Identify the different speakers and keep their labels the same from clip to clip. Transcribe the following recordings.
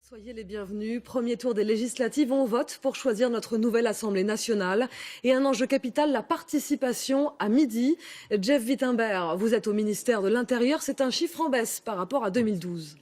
Speaker 1: Soyez les bienvenus. Premier tour des législatives, on vote pour choisir notre nouvelle Assemblée nationale. Et un enjeu capital, la participation à midi. Jeff Wittenberg, vous êtes au ministère de l'Intérieur. C'est un chiffre en baisse par rapport à 2012.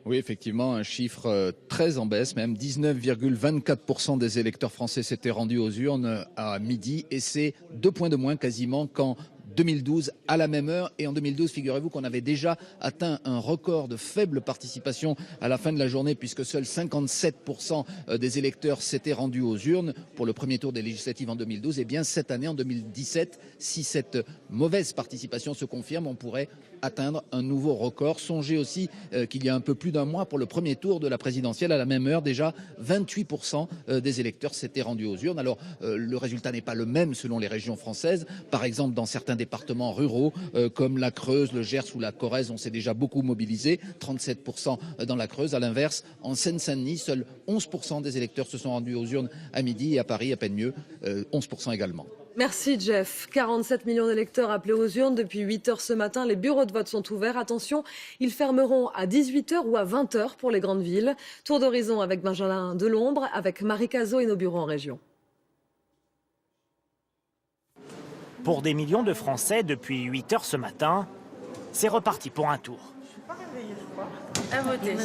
Speaker 2: Oui, effectivement, un chiffre très en baisse, même 19,24% des électeurs français s'étaient rendus aux urnes à midi. Et c'est 2 points de moins quasiment qu'en 2012 à la même heure. Et en 2012, figurez-vous qu'on avait déjà atteint un record de faible participation à la fin de la journée, puisque seuls 57% des électeurs s'étaient rendus aux urnes pour le premier tour des législatives en 2012. Et bien cette année, en 2017, si cette mauvaise participation se confirme, on pourrait atteindre un nouveau record. Songez aussi qu'il y a un peu plus d'un mois, pour le premier tour de la présidentielle, à la même heure, déjà 28% des électeurs s'étaient rendus aux urnes. Alors le résultat n'est pas le même selon les régions françaises. Par exemple, dans certains départements ruraux comme la Creuse, le Gers ou la Corrèze, on s'est déjà beaucoup mobilisé, 37% dans la Creuse. À l'inverse, en Seine-Saint-Denis, seuls 11% des électeurs se sont rendus aux urnes à midi, et à Paris, à peine mieux, 11% également.
Speaker 1: Merci Jeff. 47 millions d'électeurs appelés aux urnes depuis 8 heures ce matin. Les bureaux de vote sont ouverts. Attention, ils fermeront à 18 heures ou à 20 heures pour les grandes villes. Tour d'horizon avec Benjamin Delombre, avec Marie Cazot et nos bureaux en région.
Speaker 3: Pour des millions de Français, depuis 8 heures ce matin, c'est reparti pour un tour.
Speaker 4: À voter.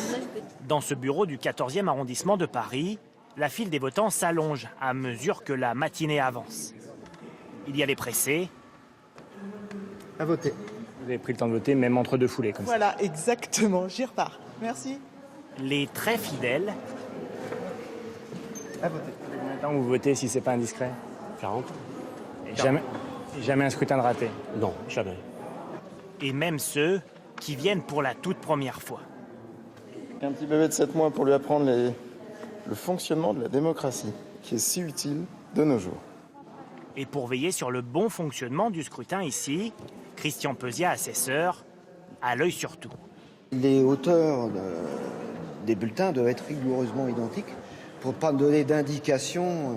Speaker 3: Dans ce bureau du 14e arrondissement de Paris, la file des votants s'allonge à mesure que la matinée avance. Il y a les pressés.
Speaker 5: À voter.
Speaker 6: Vous avez pris le temps de voter, même entre deux foulées, comme ça.
Speaker 7: Voilà, exactement, j'y repars. Merci.
Speaker 3: Les très fidèles.
Speaker 5: À voter.
Speaker 6: Combien de temps vous votez si c'est pas indiscret?
Speaker 8: 40.
Speaker 6: Et jamais un scrutin de raté?
Speaker 8: Non, jamais.
Speaker 3: Et même ceux qui viennent pour la toute première fois.
Speaker 9: Un petit bébé de 7 mois pour lui apprendre le fonctionnement de la démocratie, qui est si utile de nos jours.
Speaker 3: Et pour veiller sur le bon fonctionnement du scrutin ici, Christian Pesia, assesseur, à l'œil sur tout.
Speaker 10: Les hauteurs des bulletins doivent être rigoureusement identiques pour ne pas donner d'indications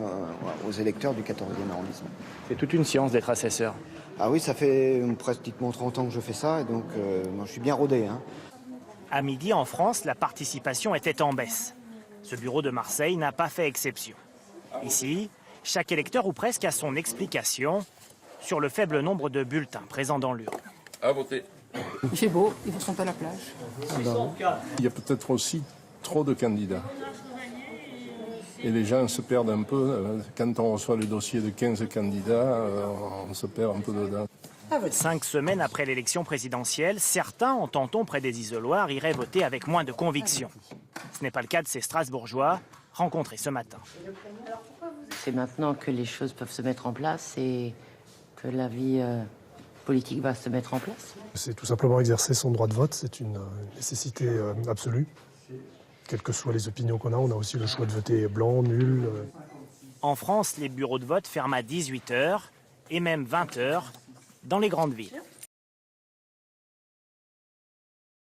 Speaker 10: aux électeurs du 14e arrondissement.
Speaker 6: C'est toute une science d'être assesseur.
Speaker 10: Ah oui, ça fait pratiquement 30 ans que je fais ça, et donc moi, je suis bien rodé.
Speaker 3: À midi, en France, la participation était en baisse. Ce bureau de Marseille n'a pas fait exception. Ici, chaque électeur ou presque a son explication sur le faible nombre de bulletins présents dans l'urne.
Speaker 8: À voter.
Speaker 4: Il fait beau, ils ne sont pas à la plage.
Speaker 11: Il y a peut-être aussi trop de candidats. Et les gens se perdent un peu. Quand on reçoit le dossier de 15 candidats, on se perd un peu dedans.
Speaker 3: 5 semaines après l'élection présidentielle, certains, en tentant près des isoloirs, iraient voter avec moins de conviction. Ce n'est pas le cas de ces Strasbourgeois rencontrés ce matin.
Speaker 4: C'est maintenant que les choses peuvent se mettre en place et que la vie politique va se mettre en place.
Speaker 12: C'est tout simplement exercer son droit de vote, c'est une nécessité absolue. Quelles que soient les opinions qu'on a, on a aussi le choix de voter blanc, nul.
Speaker 3: En France, les bureaux de vote ferment à 18 h et même 20 h dans les grandes villes.